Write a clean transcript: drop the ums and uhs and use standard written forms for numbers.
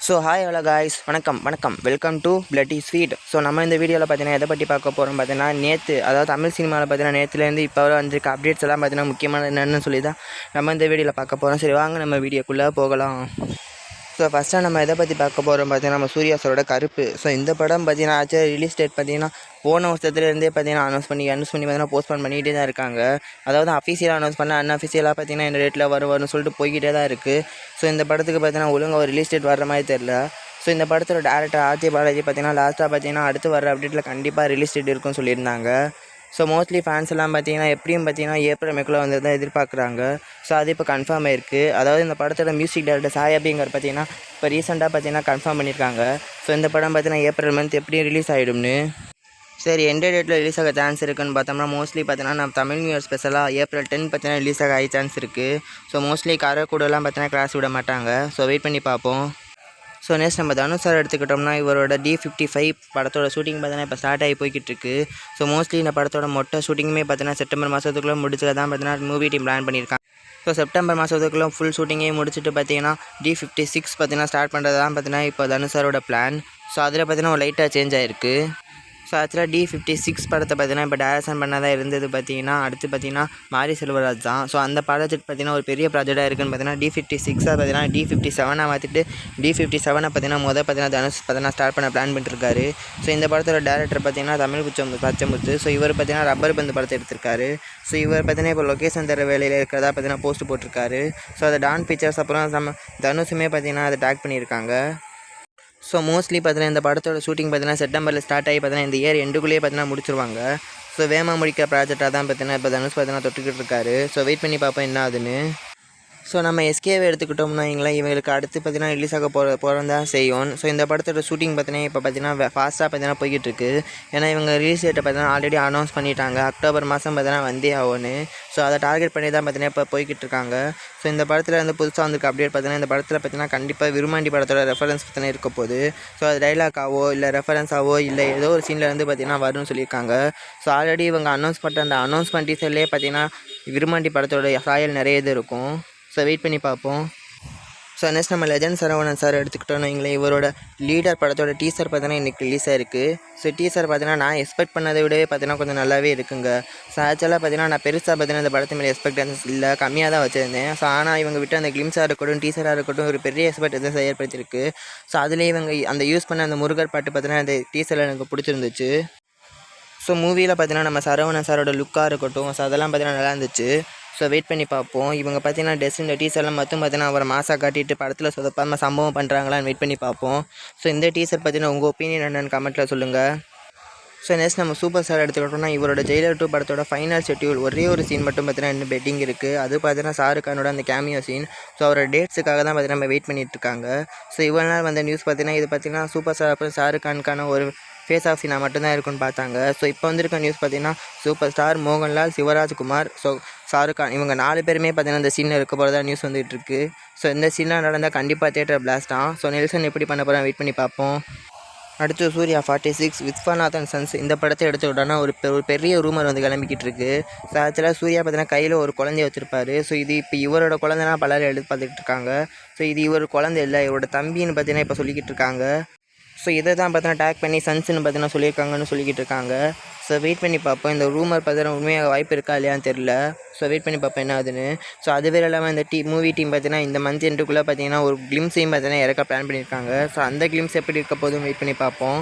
So hi hello guys, வணக்கம் welcome to bloody sweet. So நம்ம இந்த வீடியோவில் பார்த்தீங்கன்னா எதை பற்றி பார்க்க போகிறோம் பார்த்தீங்கன்னா, நேற்று அதாவது தமிழ் சினிமாவில் பார்த்தீங்கன்னா நேற்றுலேருந்து இப்போ வந்திருக்க அப்டேட்ஸ் எல்லாம் பார்த்தீங்கன்னா முக்கியமான என்னென்னு சொல்லி தான் நம்ம இந்த வீடியோவில் பார்க்க போகிறோம். சரி வாங்க நம்ம வீடியோக்குள்ளே போகலாம். ஸோ ஃபஸ்ட்டாக நம்ம எதை பற்றி பார்க்க போகிறோம் பார்த்தீங்கன்னா, நம்ம சூர்யா சாரோட கருப்பு. ஸோ இந்த படம் பார்த்தீங்கன்னா ஆக்சுவலாக ரிலீஸ் டேட் பார்த்தீங்கன்னா போன வருஷத்துலேருந்தே பார்த்தீங்கன்னா அனௌன்ஸ் பண்ணி பார்த்தீங்கன்னா போஸ்ட்போன் பண்ணிகிட்டே தான் இருக்காங்க. அதாவது அஃபீஷியலாக அனௌன்ஸ் பண்ண அன்அஃபீஷியலாக பார்த்தீங்கன்னா இந்த டேட்டில் வரும்னு சொல்லிட்டு போய்கிட்டே தான் இருக்குது. ஸோ இந்த படத்துக்கு பார்த்தீங்கன்னா ஒழுங்காக ஒரு ரிலீஸ் டேட் வர்ற மாதிரி தெரில. ஸோ இந்த படத்தோட டேரக்டர் ஆர்ஜே பாலாஜி பார்த்தீங்கன்னா லாஸ்ட்டாக பார்த்தீங்கன்னா அடுத்து வர அப்டேட்டில் கண்டிப்பாக ரிலீஸ் டேட் இருக்குன்னு சொல்லியிருந்தாங்க. ஸோ மோஸ்ட்லி ஃபேன்ஸ் எல்லாம் பார்த்தீங்கன்னா எப்படியும் பார்த்தீங்கன்னா ஏப்ரல் மேக்குள்ளே வந்து தான் எதிர்பார்க்குறாங்க. ஸோ அது இப்போ கன்ஃபார்ம் ஆயிருக்கு. அதாவது இந்த படத்தோட மியூசிக் டைரக்டர் சாய் அபிங்கர் பார்த்தீங்கன்னா இப்போ ரீசெண்டாக பார்த்தீங்கன்னா கன்ஃபார்ம் பண்ணியிருக்காங்க. ஸோ இந்த படம் பார்த்தீங்கன்னா ஏப்ரல் மந்த் எப்படியும் ரிலீஸ் ஆகிடும்னு. சரி எந்த டேட்டில் ரிலீஸ் ஆக சான்ஸ் இருக்குன்னு பார்த்தோம்னா மோஸ்ட்லி பார்த்தீங்கன்னா நம்ம தமிழ் நியூ இயர் ஸ்பெஷலாக ஏப்ரல் 10 பார்த்தீங்கன்னா ரிலீஸ் ஆக சான்ஸ் இருக்குது. ஸோ மோஸ்ட்லி கூடலாம் பார்த்தீங்கன்னா கிளாஸ் விட மாட்டாங்க. ஸோ வெயிட் பண்ணி பார்ப்போம். ஸோ நெக்ஸ்ட் நம்ம தனுஷ் சார் எடுத்துக்கிட்டோம்னா இவரோட D55 படத்தோட ஷூட்டிங் பார்த்தீங்கன்னா இப்போ ஸ்டார்ட் ஆகி போய்கிட்டு இருக்கு. ஸோ மோஸ்ட்லி இந்த படத்தோட மொட்டை ஷூட்டிங்குமே பார்த்தீங்கன்னா செப்டம்பர் மாதத்துக்குள்ளே முடிச்சதை தான் பார்த்தீங்கன்னா மூவி டீம் பிளான் பண்ணியிருக்காங்க. ஸோ செப்டம்பர் மாதத்துக்குள்ளே ஃபுல் ஷூட்டிங்கே முடிச்சுட்டு பார்த்தீங்கன்னா D56 பார்த்தீங்கன்னா ஸ்டார்ட் பண்ணுறது தான் பார்த்தீங்கன்னா இப்போ தனுஷ் சாரோட பிளான். ஸோ அதில் பார்த்தீங்கன்னா ஒரு லைட்டாக சேஞ்ச் ஆகிருக்கு. ஸோ ஆக்சுவலாக D56 படத்தை பார்த்தீங்கன்னா இப்போ டைரக்ஷன் பண்ணதாக இருந்தது பார்த்தீங்கன்னா அடுத்து பார்த்தீங்கன்னா மாரி செல்வராஜ் தான். ஸோ அந்த ப்ராஜெக்ட் பார்த்தீங்கன்னா ஒரு பெரிய ப்ராஜெக்டாக இருக்குன்னு பார்த்தீங்கன்னா D56 பார்த்தீங்கன்னா D57 மாற்றிட்டு D57 பார்த்தீங்கன்னா பார்த்தீங்கன்னா தனுஷ் பார்த்தீங்கன்னா ஸ்டார்ட் பண்ண பிளான் பண்ணிட்டுருக்காரு. ஸோ இந்த படத்தோட டேரக்டர் பார்த்தீங்கன்னா தமிழ் பச்சமுத்து. ஸோ இவர் பார்த்தீங்கன்னா ரப்பர் பந்து படத்தை எடுத்திருக்காரு. ஸோ இவர் பார்த்தீங்கன்னா இப்போ லொக்கேஷன் தர வேலையில் இருக்கிறதா பார்த்தீங்கன்னா போஸ்ட் போட்டிருக்காரு. ஸோ அதை டான் பிக்சர்ஸ் அப்புறம் தனுஷுமே பார்த்தீங்கன்னா அதை டேக் பண்ணியிருக்காங்க. ஸோ மோஸ்ட்லி பார்த்தீங்கன்னா இந்த படத்தோட ஷூட்டிங் பார்த்தீங்கன்னா செப்டம்பரில் ஸ்டார்ட் ஆகி பார்த்தீங்கன்னா இந்த இயர் எண்டுக்குள்ளேயே பார்த்தீங்கன்னா முடிச்சிருவாங்க. ஸோ வேகமாக முடிக்கிற ப்ராஜெக்டாக தான் பார்த்தீங்கன்னா இப்போ தனுஷ் பார்த்தீங்கன்னா தொட்டுக்கிட்டு இருக்காரு. ஸோ வெயிட் பண்ணி பார்ப்போம் என்ன ஆகுதுன்னு. ஸோ நம்ம எஸ்கேவை எடுத்துக்கிட்டோம்னா இவங்களுக்கு அடுத்து பார்த்தீங்கன்னா ரிலீஸ் ஆக போகிறோம் தான் செய்யும். ஸோ இந்த படத்தோட ஷூட்டிங் பார்த்தீங்கன்னா இப்போ பார்த்தீங்கன்னா ஃபாஸ்ட்டாக பார்த்தீங்கன்னா போய்கிட்டு இருக்கு. ஏன்னா இவங்க ரிலீஸ் டேட்டை பார்த்தீங்கன்னா ஆல்ரெடி அனௌன்ஸ் பண்ணிட்டாங்க. அக்டோபர் மாதம் பார்த்தீங்கன்னா வந்தே ஆகும்னு. ஸோ அதை டார்கெட் பண்ணி தான் பார்த்தீங்கன்னா இப்போ போய்கிட்டு இருக்காங்க. ஸோ இந்த படத்தில் வந்து புதுசாக வந்துருக்கு அப்டேட் பார்த்தீங்கன்னா இந்த படத்தில் பார்த்தீங்கன்னா கண்டிப்பாக விருமாண்டி படத்தோட ரெஃபரன்ஸ் பார்த்தீங்கன்னா இருக்க போகுது. ஸோ அது டைலாக்காவோ இல்லை ரெஃபரன்ஸாவோ இல்லை ஏதோ ஒரு சீனில் வந்து பார்த்தீங்கன்னா வரும்னு சொல்லியிருக்காங்க. ஸோ ஆல்ரெடி இவங்க அனௌன்ஸ் பண்ணுற அந்த அனௌன்ஸ்மெண்ட் டீசர்லேயே பார்த்தீங்கன்னா விருமாண்டி படத்தோட சாயல் நிறைய இது இருக்கும். ஸோ வெயிட் பண்ணி பார்ப்போம். ஸோ நெக்ஸ்ட் நம்ம லெஜண்ட் சரவணன் சார் எடுத்துக்கிட்டோன்னு இவரோட லீடர் படத்தோட டீசர் பார்த்தீங்கன்னா இன்றைக்கி ரிலீஸ் ஆயிருக்கு. ஸோ டீசர் பார்த்தீங்கன்னா நான் எக்ஸ்பெக்ட் பண்ணதை விடவே பார்த்தீங்கன்னா கொஞ்சம் நல்லாவே இருக்குங்க. ஸோ ஆக்சுவலாக பார்த்தீங்கன்னா நான் பெருசாக பார்த்தீங்கன்னா இந்த படத்து மேலே எக்ஸ்பெக்டன்ஸ் இல்லை, கம்மியாக தான் வச்சுருந்தேன். ஸோ ஆனால் இவங்க விட்டு அந்த கிளிம்ஸாக இருக்கட்டும் டீசராக இருக்கட்டும் ஒரு பெரிய எக்ஸ்பெக்டேஷன் ஏற்படுத்தியிருக்கு. ஸோ அதுலேயே இவங்க அந்த யூஸ் பண்ண அந்த முருகர் பாட்டு பார்த்தீங்கன்னா அந்த டீசரில் எனக்கு பிடிச்சிருந்துச்சு. ஸோ மூவியில் பார்த்தீங்கன்னா நம்ம சரவணன் சாரோட லுக்காக இருக்கட்டும் ஸோ அதெல்லாம் பார்த்தீங்கன்னா நல்லா இருந்துச்சு. ஸோ வெயிட் பண்ணி பார்ப்போம். இவங்க பார்த்தீங்கன்னா இந்த டீசர்லாம் மட்டும் பார்த்தீங்கன்னா அவரை மாசாக காட்டிட்டு படத்தில் சொதப்பாமல் சம்பவம் பண்ணுறாங்களான்னு வெயிட் பண்ணி பார்ப்போம். ஸோ இந்த டீசர் பார்த்தீங்கன்னா உங்கள் ஒப்பீனியன் என்னென்னு கமெண்ட்டில் சொல்லுங்கள். ஸோ நெக்ஸ்ட் நம்ம சூப்பர் ஸ்டார் எடுத்துக்கிட்டோம்னா இவரோட ஜெயிலர் 2 படத்தோட ஃபைனல் ஷெட்யூல் ஒரே ஒரு சீன் மட்டும் பார்த்தீங்கன்னா இன்னும் பெட்டிங் இருக்குது. அது பார்த்தீங்கன்னா ஷாருக் கானோட அந்த கேமியோ சீன். ஸோ அவரோட டேட்ஸுக்காக தான் பார்த்தீங்கன்னா நம்ம வெயிட் பண்ணிட்டு இருக்காங்க. ஸோ இவ்வளோ நாள் வந்த நியூஸ் பார்த்தீங்கன்னா இது பார்த்தீங்கன்னா சூப்பர் ஸ்டார் அப்புறம் ஷாருக் கானுக்கான ஒரு ஃபேஸ் ஆஃப் சீனாக மட்டும்தான் இருக்குன்னு பார்த்தாங்க. ஸோ இப்போ வந்திருக்க நியூஸ் பார்த்தீங்கன்னா super star, Mohanlal, Shivarajkumar, so Shahrukh Khan இவங்க 4 பேருமே பார்த்தீங்கன்னா இந்த சீனில் இருக்க போகிறதா நியூஸ் வந்துகிட்டு இருக்குது. ஸோ இந்த சீனாக நடந்தால் கண்டிப்பாக தியேட்டர் பிளாஸ்ட் தான். ஸோ நெல்சன் எப்படி பண்ண போகிறோம் வெயிட் பண்ணி பார்ப்போம். அடுத்து சூர்யா 46 விஸ்வநாத் அண்ட் சன்ஸ் இந்த படத்தை எடுத்துக்கிட்டோன்னா ஒரு பெரிய ரூமர் வந்து கிளம்பிக்கிட்டு இருக்கு. ஸோ ஆக்சுவலாக சூர்யா பார்த்தீங்கன்னா கையில் ஒரு குழந்தைய வச்சுருப்பாரு. ஸோ இது இப்போ இவரோட குழந்தைனா பலரும் எடுத்து பார்த்துக்கிட்டு இருக்காங்க. ஸோ இது இவர் குழந்தை இல்லை, இவரோட தம்பின்னு பார்த்தீங்கன்னா இப்போ சொல்லிக்கிட்டு இருக்காங்க. ஸோ இதை தான் பார்த்தீங்கன்னா டேக் பண்ணி சன்ஸ்ன்னு பார்த்தீங்கன்னா சொல்லியிருக்காங்கன்னு சொல்லிக்கிட்டு இருக்காங்க. ஸோ வெயிட் பண்ணி பார்ப்போம். இந்த ரூமர் பார்த்தீங்கன்னா உண்மையாக வாய்ப்பு இருக்கா இல்லையான்னு தெரில. ஸோ வெயிட் பண்ணி பார்ப்போம் என்ன ஆகுதுன்னு. ஸோ அது வேறு இல்லாமல் இந்த மூவி டீம் பார்த்தீங்கன்னா இந்த மந்த் எண்டுக்குள்ளே பார்த்தீங்கன்னா ஒரு கிளிம்ஸையும் பார்த்தீங்கன்னா இறக்க பிளான் பண்ணியிருக்காங்க. ஸோ அந்த கிளிம்ஸ் எப்படி இருக்க போதும் வெயிட் பண்ணி பார்ப்போம்.